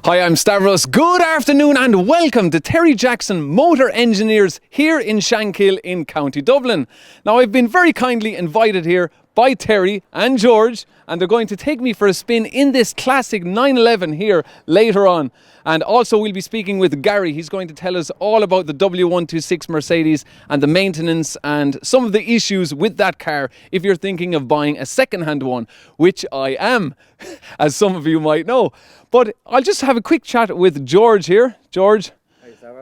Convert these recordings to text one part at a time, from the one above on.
Hi, I'm Stavros. Good afternoon and welcome to Terry Jackson Motor Engineers here in Shankhill in County Dublin. Now, I've been very kindly invited here by Terry and George, and they're going to take me for a spin in this classic 911 here later on. And also we'll be speaking with Gary. He's going to tell us all about the W126 Mercedes and the maintenance and some of the issues with that car if you're thinking of buying a second-hand one, which I am, as some of you might know. But I'll just have a quick chat with George here. George,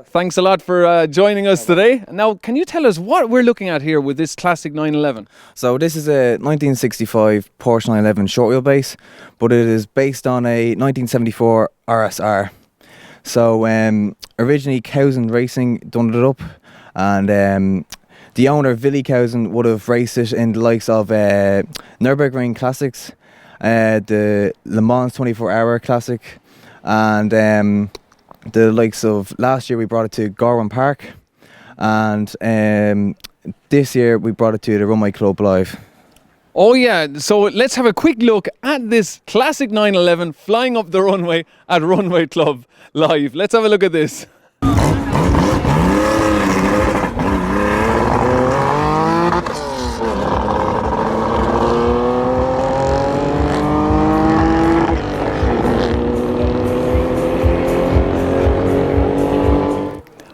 thanks a lot for joining us today. Now, can you tell us what we're looking at here with this classic 911? So this is a 1965 Porsche 911 short wheelbase, but it is based on a 1974 RSR. So originally Cowson Racing done it up, and the owner, Willy Cowson, would have raced it in the likes of Nürburgring Classics, the Le Mans 24-hour Classic, and the likes of last year we brought it to Gorham Park, and this year we brought it to the Runway Club Live. Oh yeah, so let's have a quick look at this classic 911 flying up the runway at Runway Club Live. Let's have a look at this.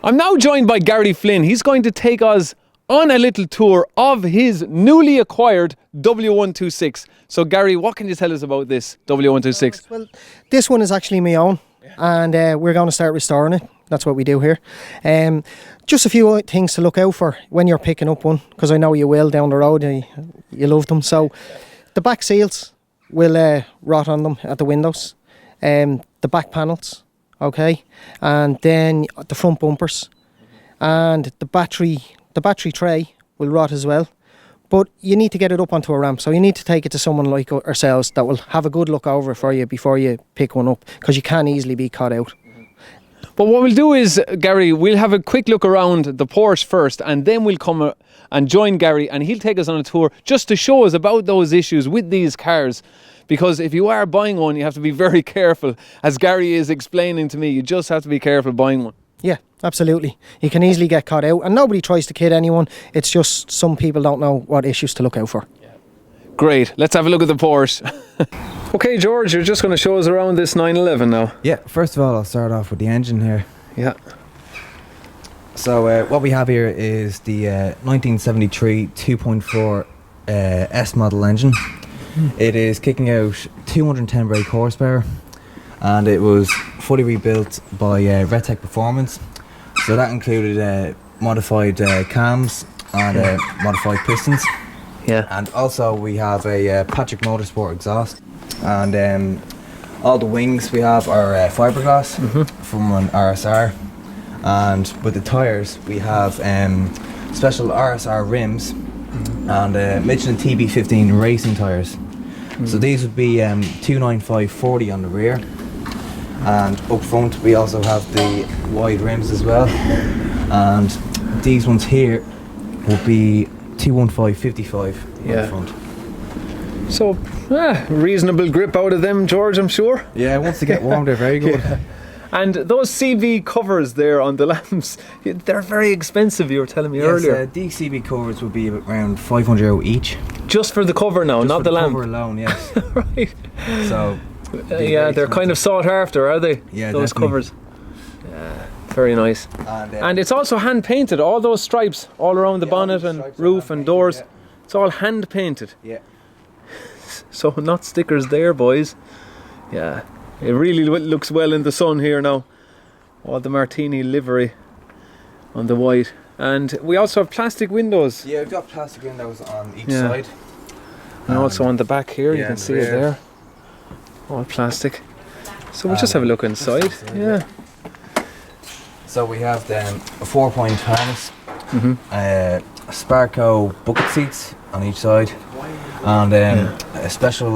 I'm now joined by Gary Flynn. He's going to take us on a little tour of his newly acquired W126. So Gary, what can you tell us about this W126? Well, this one is actually my own, and we're going to start restoring it. That's what we do here. Just a few things to look out for when you're picking up one, because I know you will down the road. You love them. So the back seals will rot on them at the windows. The back panels, okay, and then the front bumpers, and the battery tray will rot as well. But you need to get it up onto a ramp, so you need to take it to someone like ourselves that will have a good look over it for you before you pick one up, because you can easily be caught out. But what we'll do is, Gary, we'll have a quick look around the Porsche first, and then we'll come and join Gary, and he'll take us on a tour just to show us about those issues with these cars. Because if you are buying one, you have to be very careful. As Gary is explaining to me, you just have to be careful buying one. Yeah, absolutely. You can easily get caught out, and nobody tries to kid anyone. It's just some people don't know what issues to look out for. Yeah. Great. Let's have a look at the Porsche. Okay, George, you're just going to show us around this 911 now. Yeah, first of all, I'll start off with the engine here. Yeah. So what we have here is the 1973 2.4 S model engine. It is kicking out 210 brake horsepower, and it was fully rebuilt by Redtech Performance. So that included modified cams and modified pistons. Yeah. And also we have a Patrick Motorsport exhaust, and all the wings we have are fiberglass from an RSR, and with the tyres we have special RSR rims and Michelin TB15 racing tyres. So these would be 295/40 on the rear, and up front we also have the wide rims as well, and these ones here will be 215/55 Yeah. on the front. So, reasonable grip out of them, George, I'm sure. Yeah, once they get warm they're very good. Yeah. And those CV covers there on the lamps, they're very expensive, you were telling me earlier. These CV covers would be around €500 each. Just for the cover now, Just not for the lamp. cover alone, yes. Right. So Yeah, they're kind of sought after, are they? Yeah, those definitely. covers. Yeah, very nice. And it's also hand painted. All those stripes all around the bonnet and roof and doors. Yeah. It's all hand painted. Yeah. So not stickers there, boys. Yeah, it really looks well in the sun here now. All the Martini livery on the white. And we also have plastic windows. Yeah, we've got plastic windows on each Yeah. side. And also on the back here, you yeah, can and see the it rear. there. All plastic. So we'll just have a look inside. Yeah. So we have then a 4-point harness, Sparco bucket seats on each side, and a special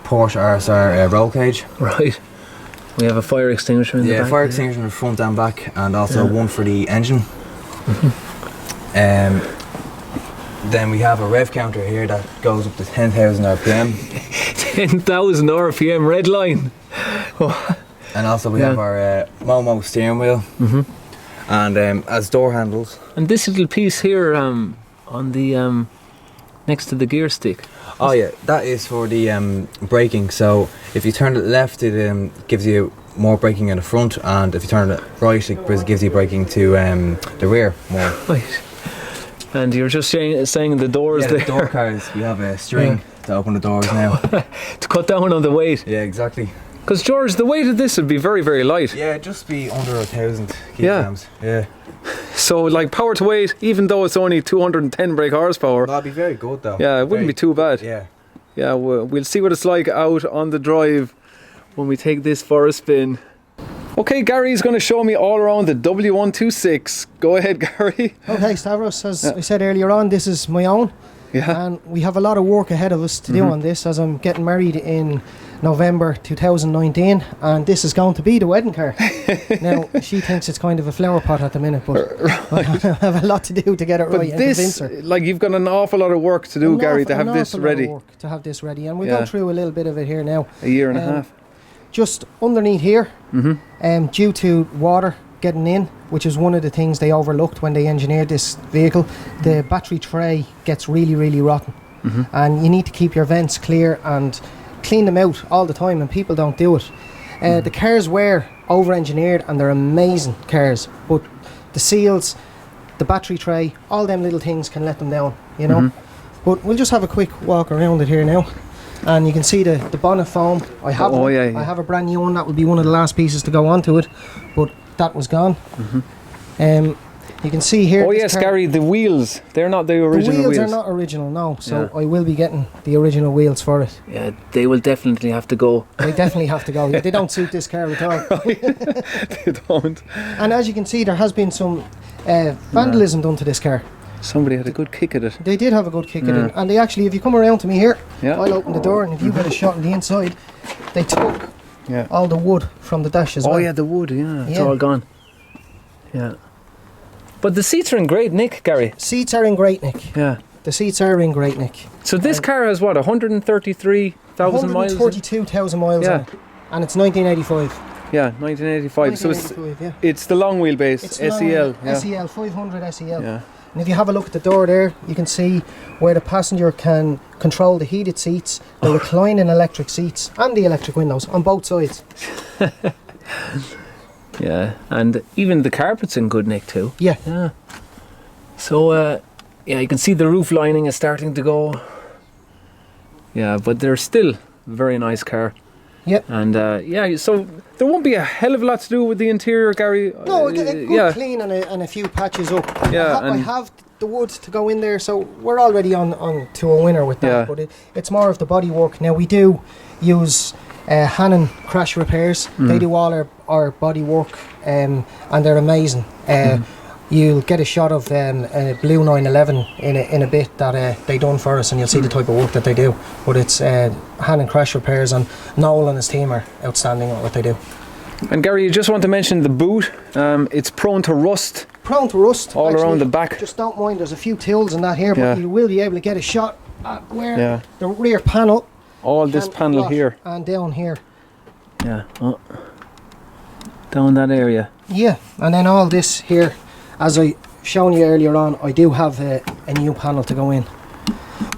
Porsche RSR roll cage. Right. We have a fire extinguisher in the back. Yeah, fire extinguisher in the front and back, and also one for the engine. Then we have a rev counter here that goes up to 10,000 RPM. 10,000 RPM red line. Oh, And also we have our Momo steering wheel. And as door handles. And this little piece here on the next to the gear stick. Oh yeah, that is for the braking. So if you turn it left, it gives you more braking in the front, and if you turn it right, it gives you braking to the rear more. Right. And you're just saying the doors there. The door cards. We have a string to open the doors now. To cut down on the weight. Yeah, exactly. Because George, the weight of this would be very, very light. Yeah, it'd just be under 1,000 kilograms. Yeah. So like power to weight, even though it's only 210 brake horsepower. That'd be very good though. Yeah, it wouldn't be too bad. Yeah. Yeah, we'll see what it's like out on the drive when we take this for a spin. Okay, Gary's going to show me all around the W126. Go ahead, Gary. Okay, Stavros, as I said earlier on, this is my own. Yeah. And we have a lot of work ahead of us to do on this, as I'm getting married in November 2019, and this is going to be the wedding car. Now, she thinks it's kind of a flower pot at the minute, but I have a lot to do to get it right and convince her. Like, you've got an awful lot of work to do, Gary, to have this ready. To have this ready, and we'll go through a little bit of it here now. A year and a half. Just underneath here, due to water getting in, which is one of the things they overlooked when they engineered this vehicle, the battery tray gets really, really rotten. And you need to keep your vents clear and clean them out all the time, and people don't do it. The cars were over-engineered, and they're amazing cars, but the seals, the battery tray, all them little things can let them down, you know. But we'll just have a quick walk around it here now. And you can see the bonnet foam. I have one. I have a brand new one. That will be one of the last pieces to go onto it, but that was gone. You can see here. Oh yes, Gary, the wheels, they're not the original wheels. The wheels are not original, no. So I will be getting the original wheels for it. Yeah, they will definitely have to go. They definitely have to go. They don't suit this car at all. They don't. And as you can see, there has been some vandalism done to this car. Somebody had a good kick at it. They did have a good kick at it. And they actually, if you come around to me here, Yeah. I'll open the door, and if you get a shot on the inside, they took all the wood from the dash as well. Oh yeah, the wood, it's all gone. Yeah. But the seats are in great nick, Gary. Seats are in great nick. Yeah. The seats are in great nick. So this car has what, 133,000 miles? 132,000 miles on it. And it's 1985. Yeah, 1985. So it's the long wheelbase, SEL. SEL, 500 SEL. Yeah. And if you have a look at the door there, you can see where the passenger can control the heated seats, the reclining electric seats, and the electric windows on both sides. Yeah, and even the carpet's in good nick too. Yeah. So, you can see the roof lining is starting to go. Yeah, but they're still a very nice car. Yep. And so there won't be a hell of a lot to do with the interior, Gary. No, a good clean and a few patches up. Yeah, I have the wood to go in there, so we're already on to a winner with that. But it's more of the body work. Now we do use Hannon Crash Repairs. They do all our body work, and they're amazing. You'll get a shot of a blue 911 in a bit that they done for us, and you'll see the type of work that they do. But it's Hannon Crash Repairs, and Noel and his team are outstanding at what they do. And Gary, you just want to mention the boot. It's prone to rust. Prone to rust. All around the back. Just don't mind, there's a few tills in that here, but you will be able to get a shot at where the rear panel. All this panel here. And down here. Yeah. Down that area. Yeah, and then all this here, as I shown you earlier on, I do have a new panel to go in.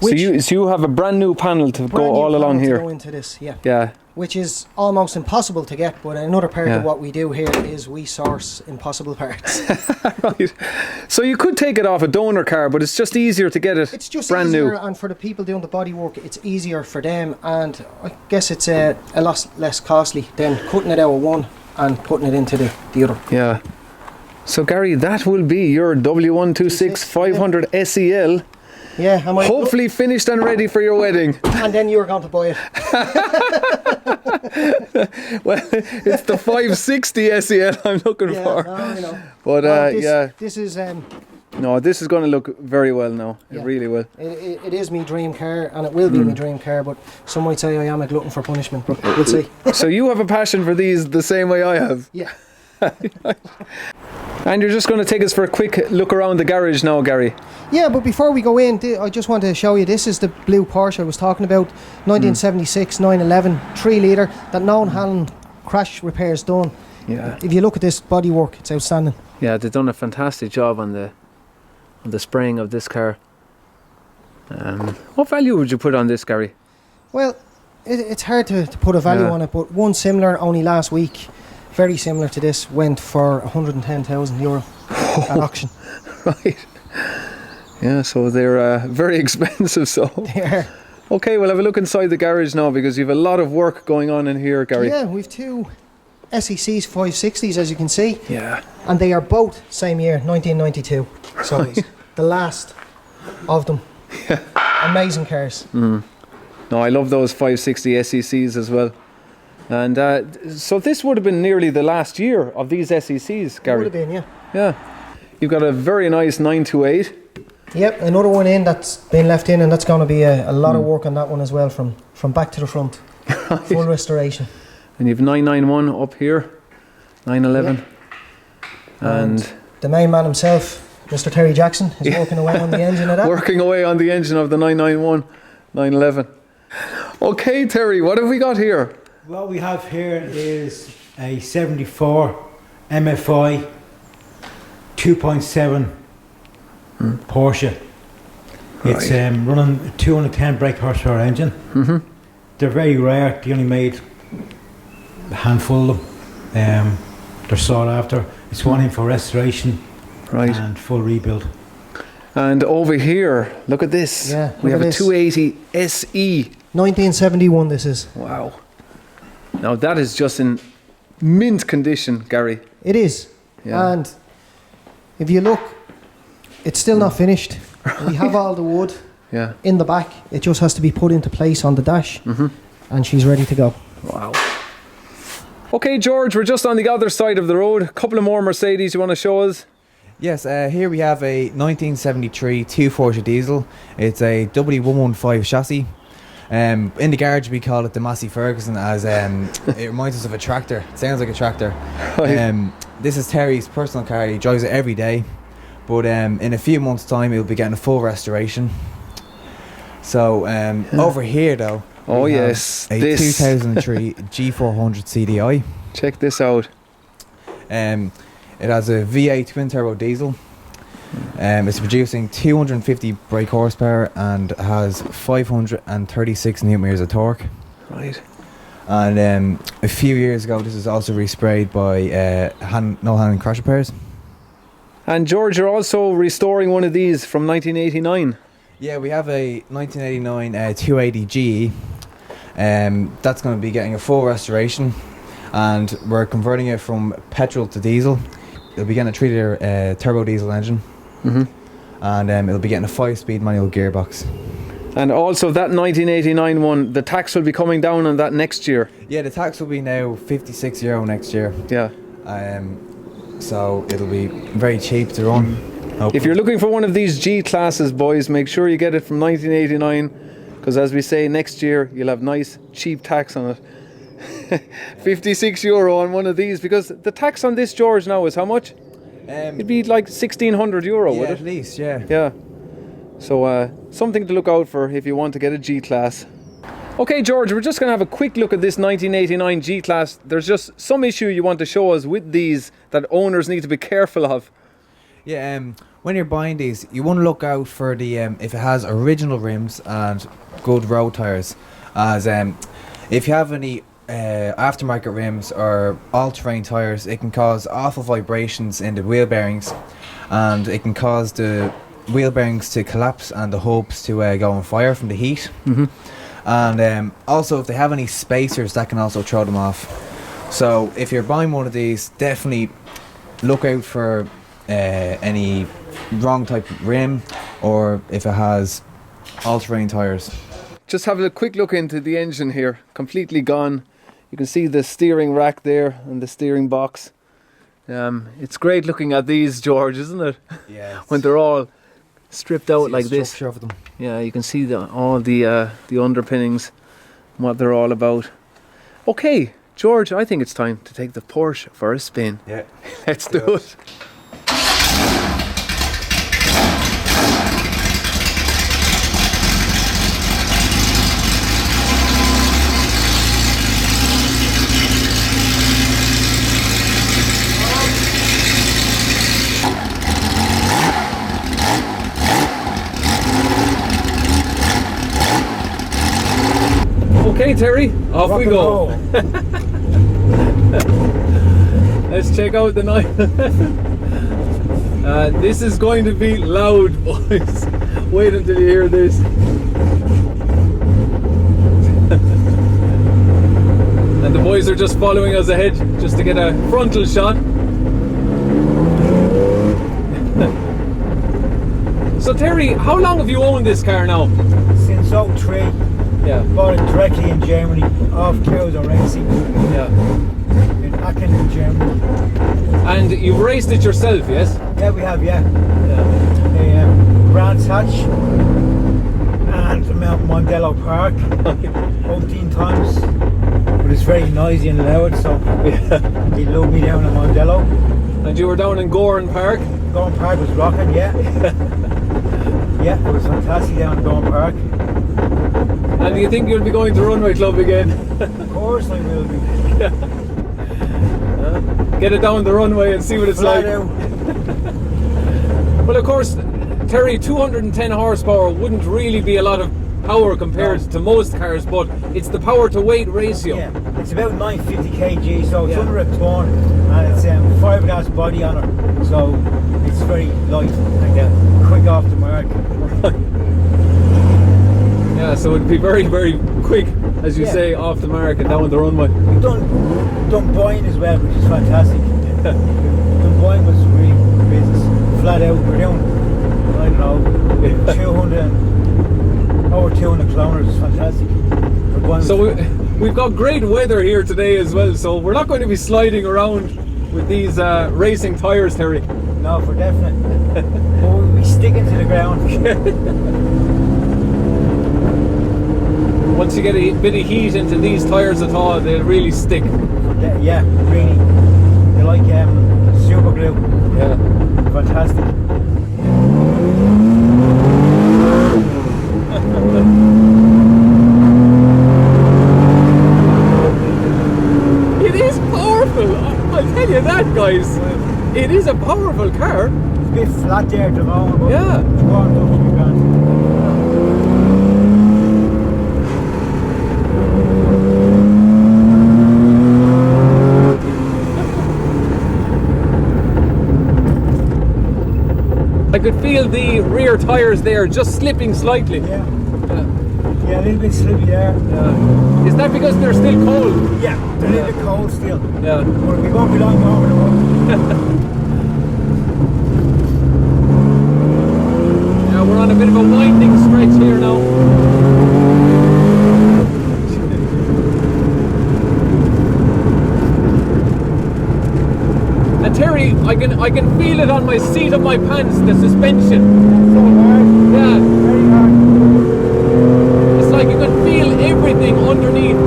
So you have a brand new panel to go all along here. To go into this, yeah. Which is almost impossible to get, but another part of what we do here is we source impossible parts. Right. So you could take it off a donor car, but it's just easier to get it. It's just brand easier, new. and for the people doing the body work, it's easier for them, and I guess it's a lot less costly than cutting it out of one and putting it into the other. Yeah. So Gary, that will be your W126 500 SEL. Yeah, hopefully finished and ready for your wedding. And then you're going to buy it. Well, it's the 560 SEL I'm looking for. No, I know. But this is no, this is going to look very well now. It really will. It is my dream car, and it will be my dream car. But some might say I am a glutton for punishment. But we'll see. So you have a passion for these the same way I have. Yeah. And you're just going to take us for a quick look around the garage now, Gary. Yeah, but before we go in, I just want to show you, this is the blue Porsche I was talking about, 1976 911 3 litre that Noel Hannon crash repairs done. Yeah. If you look at this bodywork, it's outstanding. Yeah, they've done a fantastic job on the spraying of this car. What value would you put on this, Gary? Well, it's hard to put a value on it, but one similar only last week, very similar to this, went for €110,000 at auction. Right. Yeah, so they're very expensive. So. They are. Okay, we'll have a look inside the garage now because you've a lot of work going on in here, Gary. Yeah, we've two SECs 560s, as you can see. Yeah. And they are both same year, 1992. So it's the last of them. Yeah. Amazing cars. No, I love those 560 SECs as well. And so this would have been nearly the last year of these SECs, Gary. Would have been, yeah. Yeah. You've got a very nice 928. Yep, another one in that's been left in, and that's going to be a lot of work on that one as well, from back to the front. Right. Full restoration. And you've 991 up here, 911. Yep. And the main man himself, Mr. Terry Jackson, is working away on the engine of that. Working away on the engine of the 991, 911. Okay, Terry, what have we got here? What we have here is a 74 MFI 2.7 Porsche. Right. It's running a 210 brake horsepower engine. They're very rare. They only made a handful of them. They're sought after. It's one in for restoration and full rebuild. And over here, look at this. Yeah, we have a 280 SE. 1971 this is. Wow. Now that is just in mint condition, Gary. It is. Yeah. And if you look, it's still not finished. We have all the wood in the back. It just has to be put into place on the dash, and she's ready to go. Wow. Okay, George, we're just on the other side of the road. A couple of more Mercedes you want to show us? Yes, here we have a 1973 240 diesel. It's a W115 chassis. In the garage we call it the Massey Ferguson, as it reminds us of a tractor. It sounds like a tractor. Right. This is Terry's personal car. He drives it every day. But in a few months' time, he'll be getting a full restoration. So over here, though, yes, a 2003 G400 CDI. Check this out. It has a V8 twin turbo diesel. It's producing 250 brake horsepower and has 536 newton meters of torque. Right. And a few years ago, this was also resprayed by no hand and crash repairs. And George, you're also restoring one of these from 1989. Yeah, we have a 1989 280 GE. That's going to be getting a full restoration, and we're converting it from petrol to diesel. It'll be getting a 3-litre turbo diesel engine, and it'll be getting a 5-speed manual gearbox. And also that 1989 one, the tax will be coming down on that next year. Yeah, the tax will be now €56 next year. Yeah. So it'll be very cheap to run. If you're looking for one of these G classes, boys, make sure you get it from 1989, because as we say, next year you'll have nice cheap tax on it. €56 on one of these, because the tax on this, George, now is how much? It'd be like €1,600, would it? At least, yeah. Yeah. So something to look out for if you want to get a G class. Okay, George, we're just going to have a quick look at this 1989 G class. There's just some issue you want to show us with these that owners need to be careful of. Yeah, when you're buying these, you want to look out for the if it has original rims and good road tires. As if you have any aftermarket rims or all-terrain tires, it can cause awful vibrations in the wheel bearings, and it can cause the wheel bearings to collapse and the hubs to go on fire from the heat. And also if they have any spacers, that can also throw them off. So if you're buying one of these, definitely look out for any wrong type of rim, or if it has all-terrain tires. Just having a quick look into the engine here, completely gone. You can see the steering rack there and the steering box. It's great looking at these, George, isn't it? Yeah. When they're all stripped out like this. Of them. Yeah, you can see all the underpinnings and what they're all about. Okay, George, I think it's time to take the Porsche for a spin. Yeah. Let's do it. Okay, Terry, off we go. Let's check out the night. This is going to be loud, boys. Wait until you hear this. And the boys are just following us ahead just to get a frontal shot. So Terry, how long have you owned this car now? Since 03. Yeah. Bought it directly in Germany, off Kauser Racing. Yeah. In Aachen, in Germany. And you've raced it yourself, yes? Yeah, we have, yeah. Yeah. Brands Hatch and Mount Mondello Park 14 times. But it's very noisy and loud, so they love me down in Mondello. And you were down in Goran Park? Goran Park was rocking, yeah. Yeah, it was fantastic down in Goran Park. And do you think you'll be going to Runway Club again? Of course I will be. Get it down the runway and see what it's Flat like. out. Well, of course, Terry, 210 horsepower wouldn't really be a lot of power compared to most cars, but it's the power to weight ratio. Yeah, it's about 950 kg, so it's Yeah. under a ton, and it's fiberglass body on it, so it's very light and quick off the mark. Yeah, so it'd be very, very quick, as you Yeah. say, off the mark and down the runway. We've done Dunboyne as well, which is fantastic. Dunboyne was really good business, flat out. We're doing, I don't know, 200, over 200 kilometres. It's fantastic. So we've got great weather here today as well, so we're not going to be sliding around with these racing tyres, Terry. No, for definite. But we'll be sticking to the ground. Once you get a bit of heat into these tyres at all, they'll really stick. Yeah, really. They're like super glue. Yeah. Fantastic. It is powerful, I'll tell you that, guys. It is a powerful car. It's a bit flat there at the moment, but Yeah. it's warmed up to be grand. I could feel the rear tyres there just slipping slightly. Yeah. Yeah, a little bit slippy there. Is that because they're still cold? Yeah, they're a little bit cold still. Yeah. But we won't be long over the road. Yeah, we're on a bit of a winding stretch here now. And Terry, I can feel it on my seat of my pants, the suspension. So hard, Yeah. very hard. It's like you can feel everything underneath.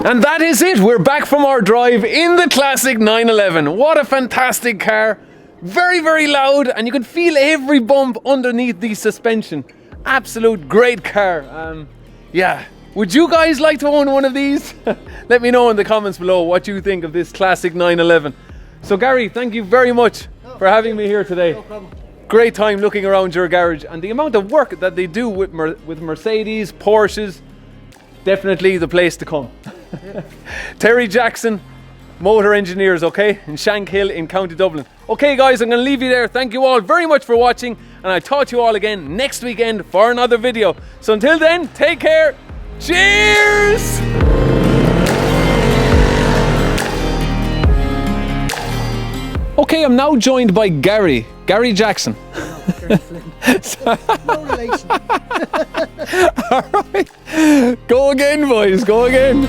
And that is it. We're back from our drive in the classic 911. What a fantastic car. Very, very loud, and you can feel every bump underneath the suspension. Absolute great car. Yeah, Would you guys like to own one of these? Let me know in the comments below what you think of this classic 911. So Gary, thank you very much for having me here today. No problem. Great time looking around your garage, and the amount of work that they do with Mercedes, Porsches, definitely the place to come. Terry Jackson, Motor Engineers, okay, in Shankhill in County Dublin. Okay guys, I'm going to leave you there. Thank you all very much for watching, and I'll talk to you all again next weekend for another video. So until then, take care. Cheers! Okay, I'm now joined by Gary Jackson. No relation. All right, go again boys, go again.